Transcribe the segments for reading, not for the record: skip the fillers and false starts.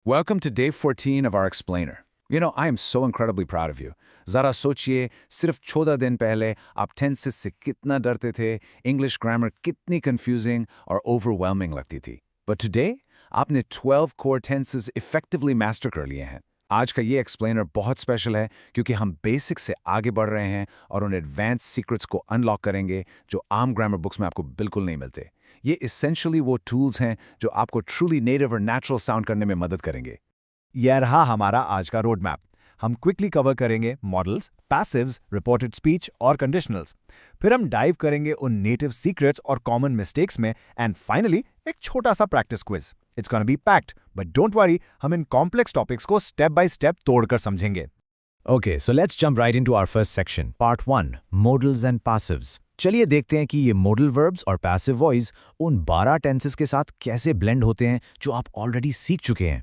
Welcome to day 14 of our explainer. I am so incredibly proud of you. ज़रा सोचिए, सिर्फ 14 दिन पहले आप टेंसेस से कितना डरते थे, इंग्लिश ग्रामर कितनी कंफ्यूजिंग और ओवरवेलमिंग लगती थी. But today, आपने 12 core tenses effectively master कर लिए हैं. आज का ये explainer बहुत स्पेशल है क्योंकि हम बेसिक से आगे बढ़ रहे हैं और उन एडवांस सीक्रेट्स को अनलॉक करेंगे जो आम ग्रामर बुक्स में आपको बिल्कुल नहीं मिलते. ये essentially वो टूल्स हैं जो आपको truly native और natural साउंड करने में मदद करेंगे. यह रहा हमारा आज का रोड मैप. हम क्विकली कवर करेंगे मॉडल्स, पैसिव्स, रिपोर्टेड स्पीच और कंडीशनल्स. फिर हम डाइव करेंगे उन नेटिव सीक्रेट्स और कॉमन मिस्टेक्स में एंड फाइनली एक छोटा सा practice quiz. It's gonna be packed, but don't worry, हम इन कॉम्प्लेक्स टॉपिक्स को स्टेप बाय स्टेप तोड़कर समझेंगे. Okay, so let's jump right into our first section, part 1, modals and passives. चलिए देखते हैं कि ये modal verbs और passive voice उन 12 tenses के साथ कैसे blend होते हैं जो आप already सीख चुके हैं.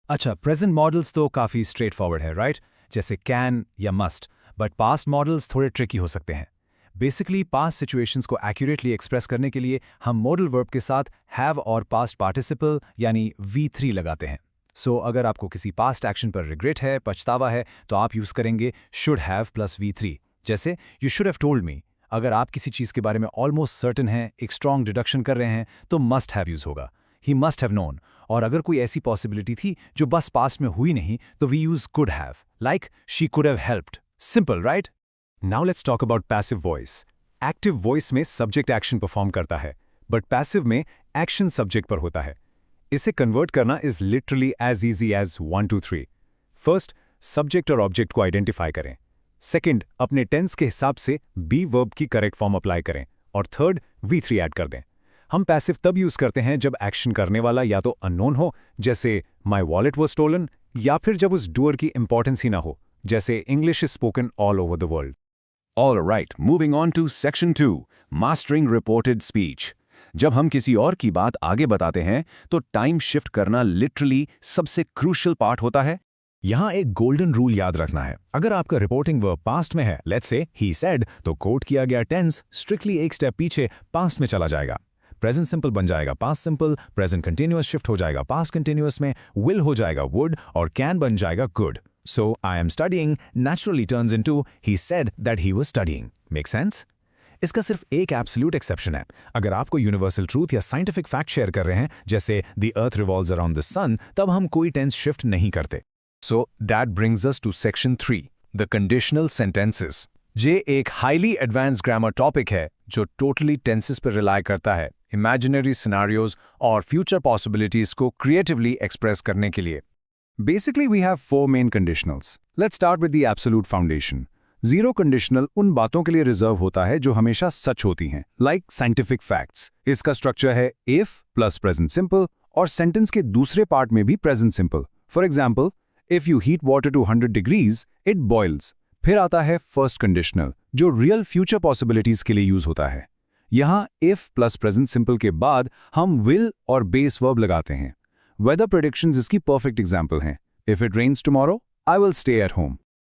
अच्छा, प्रेजेंट मॉडल्स तो काफ़ी स्ट्रेट फॉरवर्ड है, राइट? जैसे कैन या मस्ट. बट पास्ट मॉडल्स थोड़े ट्रिकी हो सकते हैं. बेसिकली पास्ट सिचुएशंस को एक्यूरेटली एक्सप्रेस करने के लिए हम मॉडल वर्ब के साथ हैव और पास्ट पार्टिसिपल यानी V3 लगाते हैं. सो अगर आपको किसी पास्ट एक्शन पर रिग्रेट है, पछतावा है, तो आप यूज़ करेंगे शुड हैव प्लस V3. जैसे you should have told me. अगर आप किसी चीज़ के बारे में ऑलमोस्ट सर्टन हैं, एक स्ट्रॉन्ग डिडक्शन कर रहे हैं, तो मस्ट हैव यूज़ होगा. He must have known. और अगर कोई ऐसी पॉसिबिलिटी थी जो बस पास्ट में हुई नहीं, तो we use could have, like she could have helped. Simple, right? Now let's talk about passive voice. Active voice में सब्जेक्ट एक्शन परफॉर्म करता है, बट पैसिव में एक्शन सब्जेक्ट पर होता है. इसे कन्वर्ट करना is literally as easy as 1 2 3. First, subject और ऑब्जेक्ट को आइडेंटिफाई करें. सेकंड, अपने टेंस के हिसाब से बी वर्ब की करेक्ट फॉर्म अप्लाई करें. और थर्ड, V3 ऐड कर दें. हम पैसिव तब यूज करते हैं जब एक्शन करने वाला या तो अननोन हो, जैसे माई वॉलेट वॉज स्टोलन, या फिर जब उस डूअर की इंपॉर्टेंस ही ना हो, जैसे English is spoken all over the world. All right, moving on to section 2, mastering reported speech. जब हम किसी और की बात आगे बताते हैं तो टाइम शिफ्ट करना लिटरली सबसे क्रूशियल पार्ट होता है. यहाँ एक गोल्डन रूल याद रखना है. अगर आपका रिपोर्टिंग वर्ब पास्ट में है, लेट्स से ही सेड, तो कोट किया गया टेंस स्ट्रिक्टली एक स्टेप पीछे पास्ट में चला जाएगा. प्रेजेंट सिंपल बन जाएगा past simple, present continuous shift हो जाएगा पास्ट कंटिन्यूअस में, विल हो जाएगा वुड और कैन बन जाएगा good. So I am studying naturally turns into he said that he was studying. Make sense? इसका सिर्फ एक एब्सोल्यूट एक्सेप्शन है. अगर आपको यूनिवर्सल ट्रूथ या साइंटिफिक फैक्ट शेयर कर रहे हैं, जैसे the earth revolves around the sun, तब हम कोई टेंस शिफ्ट नहीं करते. So that brings us to section 3, the conditional sentences. ये एक हाईली एडवांस्ड ग्रामर टॉपिक है जो टोटली टेंसेस पर रिलाई करता है इमेजिनरी सिनारियोज और फ्यूचर पॉसिबिलिटीज को क्रिएटिवली एक्सप्रेस करने के लिए. Basically we have 4 main conditionals. Let's start with the absolute foundation. Zero conditional उन बातों के लिए रिजर्व होता है जो हमेशा सच होती हैं, लाइक साइंटिफिक फैक्ट्स. इसका स्ट्रक्चर है इफ प्लस प्रेजेंट सिंपल और सेंटेंस के दूसरे पार्ट में भी present simple. For example, if you heat water to 100 degrees it boils. फिर आता है फर्स्ट कंडीशनल जो रियल फ्यूचर पॉसिबिलिटीज के लिए यूज होता है. यहां इफ प्लस प्रेजेंट सिंपल के बाद हम विल और बेस वर्ब लगाते हैं. वेदर प्रेडिक्शंस इसकी परफेक्ट एग्जांपल हैं. If it rains tomorrow I will stay at home.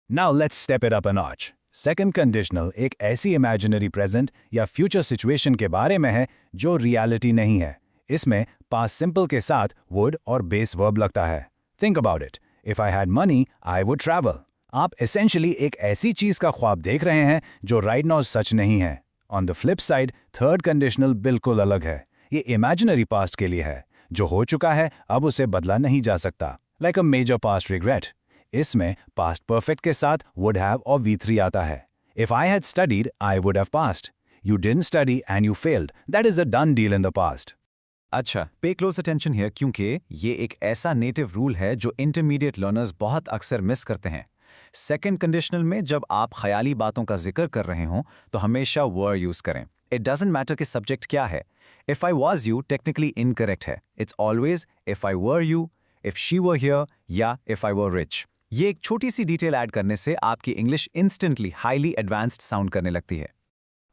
Now let's step it up a notch. Second conditional एक ऐसी इमेजिनरी प्रेजेंट या फ्यूचर सिचुएशन के बारे में है जो रियलिटी नहीं है. इसमें पास्ट सिंपल के साथ वुड और बेस वर्ब लगता है. Think about it. If I had money I would travel. आप एसेंशियली एक ऐसी चीज का ख्वाब देख रहे हैं जो राइट नाउ सच नहीं है. On the flip side third conditional बिल्कुल अलग है. ये इमेजिनरी पास्ट के लिए है. जो हो चुका है अब उसे बदला नहीं जा सकता. Like a major past regret. इसमें पास्ट परफेक्ट के साथ वुड हैव और V3 आता है. If I had studied I would have passed. You didn't study and you failed. That is a done deal in the past. अच्छा, pay close attention here क्योंकि ये एक ऐसा नेटिव रूल है जो इंटरमीडिएट लर्नर्स बहुत अक्सर मिस करते हैं. सेकेंड कंडीशनल में जब आप ख्याली बातों का जिक्र कर रहे हों तो हमेशा वर यूज करें. इट डजंट मैटर कि सब्जेक्ट क्या है. If I was you technically incorrect है. It's always if I were you, if she were here या इफ आई वर रिच. ये एक छोटी सी डिटेल ऐड करने से आपकी English instantly highly advanced sound करने लगती है.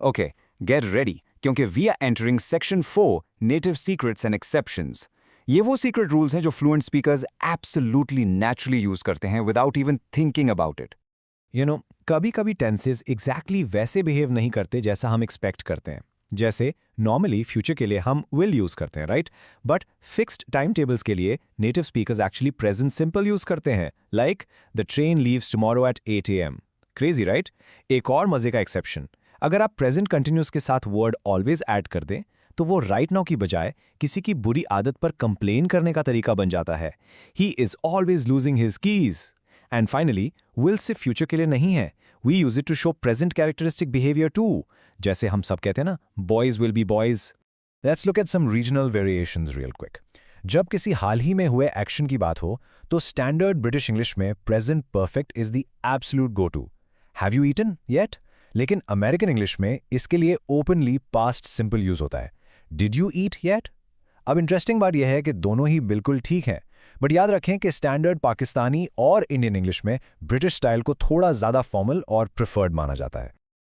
ओके, गेट रेडी क्योंकि we are entering section 4, native secrets and exceptions. ये वो सीक्रेट रूल्स हैं जो fluent speakers absolutely naturally use करते हैं without even thinking about it. कभी कभी टेंसेस एग्जैक्टली वैसे बिहेव नहीं करते जैसा हम एक्सपेक्ट करते हैं. जैसे नॉर्मली फ्यूचर के लिए हम विल यूज करते हैं, right? But fixed time tables के लिए native speakers actually present simple use करते हैं, like the train leaves tomorrow at 8 AM। Crazy, right? एक और मजे का एक्सेप्शन, अगर आप प्रेजेंट कंटिन्यूस के साथ वर्ड ऑलवेज ऐड कर दें तो वो राइट नाउ की बजाय किसी की बुरी आदत पर कंप्लेन करने का तरीका बन जाता है। He is always losing his keys. And finally, will सिर्फ फ्यूचर के लिए नहीं है, we use it to show present characteristic behaviour too. जैसे हम सब कहते हैं ना, boys will be boys. Let's look at some regional variations real quick. जब किसी हाल ही में हुए एक्शन की बात हो तो स्टैंडर्ड ब्रिटिश इंग्लिश में present perfect is the absolute go to, have you eaten yet? लेकिन अमेरिकन इंग्लिश में इसके लिए ओपनली पास्ट सिंपल यूज होता है, डिड यू ईट येट? अब इंटरेस्टिंग बात यह है कि दोनों ही बिल्कुल ठीक हैं, बट याद रखें कि स्टैंडर्ड पाकिस्तानी और इंडियन इंग्लिश में ब्रिटिश स्टाइल को थोड़ा ज्यादा फॉर्मल और प्रिफर्ड माना जाता है।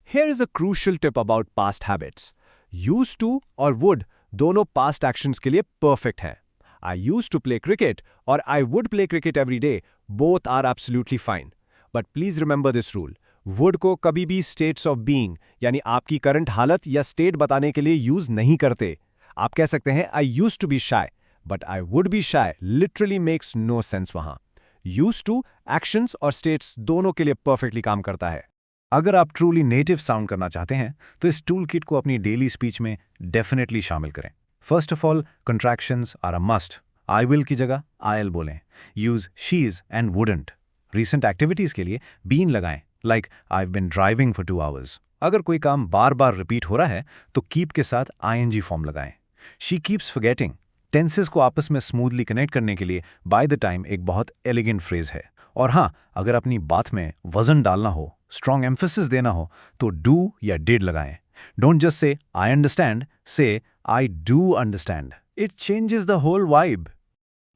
Here is a crucial tip about past habits. Used to और would दोनों past actions के लिए perfect हैं. I used to play cricket और I would play cricket every day. Both are absolutely fine. But please remember this rule. Would को कभी भी states of being यानी आपकी current हालत या state बताने के लिए use नहीं करते. आप कह सकते हैं I used to be shy, but I would be shy literally makes no sense वहाँ. Used to actions और states दोनों के लिए perfectly काम करता है. अगर आप ट्रूली नेटिव साउंड करना चाहते हैं तो इस टूल किट को अपनी डेली स्पीच में डेफिनेटली शामिल करें। First of all, contractions are a must. I will की जगह आयल बोलें। Use she's and wouldn't. Recent activities के लिए बीन लगाएं, like I have been driving for 2 hours. अगर कोई काम बार बार रिपीट हो रहा है तो कीप के साथ आईएनजी फॉर्म लगाएं। She keeps forgetting. टेंसेस को आपस में स्मूथली कनेक्ट करने के लिए बाय द टाइम एक बहुत एलिगेंट फ्रेज है। और हाँ, अगर अपनी बात में वजन डालना हो, स्ट्रॉन्ग एम्फेसिस देना हो तो डू या डिड लगाएं। Don't just say I understand, say I do understand. It changes the whole vibe.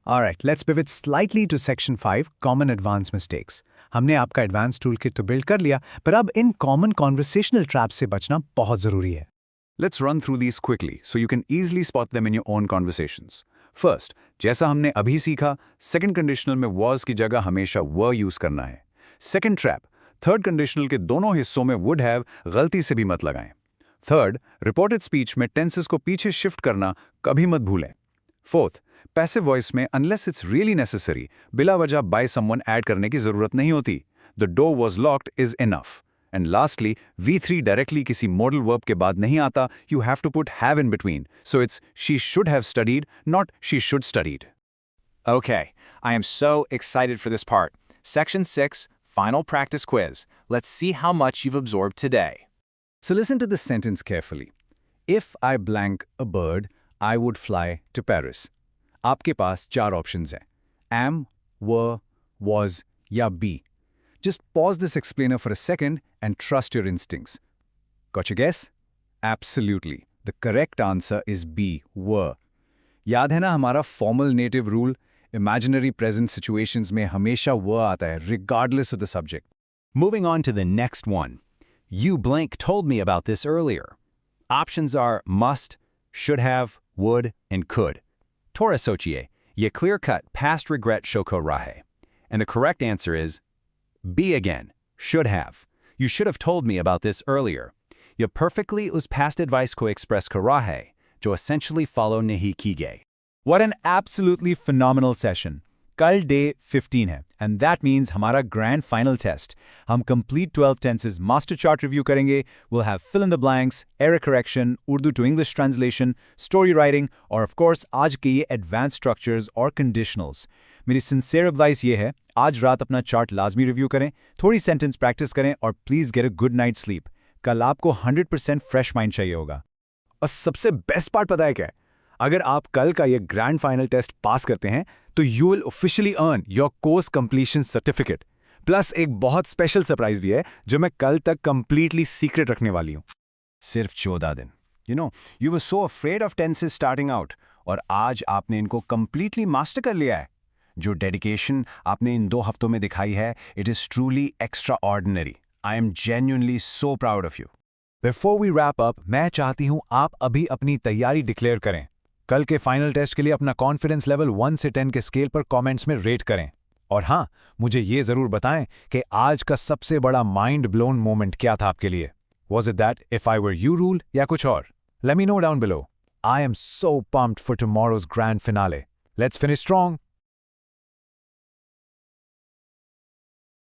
Alright, let's pivot slightly to section 5, common advanced mistakes. हमने आपका एडवांस टूल किट तो बिल्ड कर लिया, पर अब इन कॉमन कॉन्वर्सेशनल ट्रैप्स से बचना बहुत जरूरी है। Let's run through these quickly so you can easily spot them in your own conversations. First, जैसा हमने अभी सीखा, second conditional में was की जगह हमेशा were यूज करना है। Second trap, थर्ड कंडीशनल के दोनों हिस्सों में would have गलती से भी मत लगाएं। थर्ड, रिपोर्टेड स्पीच में टेंसेस को पीछे शिफ्ट करना कभी मत भूलें। फोर्थ, पैसिव वॉइस में अनलेस इट्स रियली नेसेसरी बिला वजह बाय समवन ऐड करने की जरूरत नहीं होती। The door was locked is enough. And lastly, V3 directly किसी मॉडल वर्ब के बाद नहीं आता, you have to put have in between, so it's she should have studied, not she should studied. Okay, I am so excited for this part. Section 6, final practice quiz. Let's see how much you've absorbed today. So listen to this sentence carefully. If I blank a bird, I would fly to Paris. आपके पास 4 options हैं, am, were, was या be. Just pause this explainer for a second and trust your instincts. Got your guess? Absolutely. The correct answer is B, were. याद है ना हमारा formal native rule? Imaginary present situations में हमेशा were आता है, regardless of the subject. Moving on to the next one. You blank told me about this earlier. Options are must, should have, would, and could. Tora sochiye, ye clear-cut past regret shoko rahe. And the correct answer is B again, should have. You should have told me about this earlier. You perfectly us past advice ko express karahe, jo essentially follow nahi ki gaye. What an absolutely phenomenal session. कल day 15 है, and that means हमारा grand final test. हम complete 12 tenses master chart review करेंगे. We'll have fill in the blanks, error correction, Urdu to English translation, story writing, और of course आज के ये advanced structures और conditionals. मेरी sincere advice ये है, आज रात अपना chart लाजमी review करें, थोड़ी sentence practice करें और please get a good night's sleep. कल आपको 100% fresh mind चाहिए होगा. और सबसे बेस्ट पार्ट पता है क्या है? अगर आप कल का ये ग्रैंड फाइनल टेस्ट पास करते हैं तो you will officially earn your course completion certificate. Plus एक बहुत स्पेशल सरप्राइज भी है जो मैं कल तक कंप्लीटली सीक्रेट रखने वाली हूँ। सिर्फ 14 दिन। You were so afraid of tenses starting out, और आज आपने इनको कंप्लीटली मास्टर कर लिया है। जो डेडिकेशन आपने इन 2 हफ्तों में दिखाई है, it is truly extraordinary. I am genuinely so proud of you. Before we wrap up, मैं चाहती हूं आप अभी अपनी तैयारी डिक्लेयर करें। कल के फाइनल टेस्ट के लिए अपना कॉन्फिडेंस लेवल 1 से 10 के स्केल पर कमेंट्स में रेट करें। और हाँ, मुझे ये जरूर बताएं कि आज का सबसे बड़ा माइंड ब्लोन मोमेंट क्या था आपके लिए। Was it that if I were you rule या कुछ और? Let me know down below. I am so pumped for tomorrow's grand finale. Let's finish strong.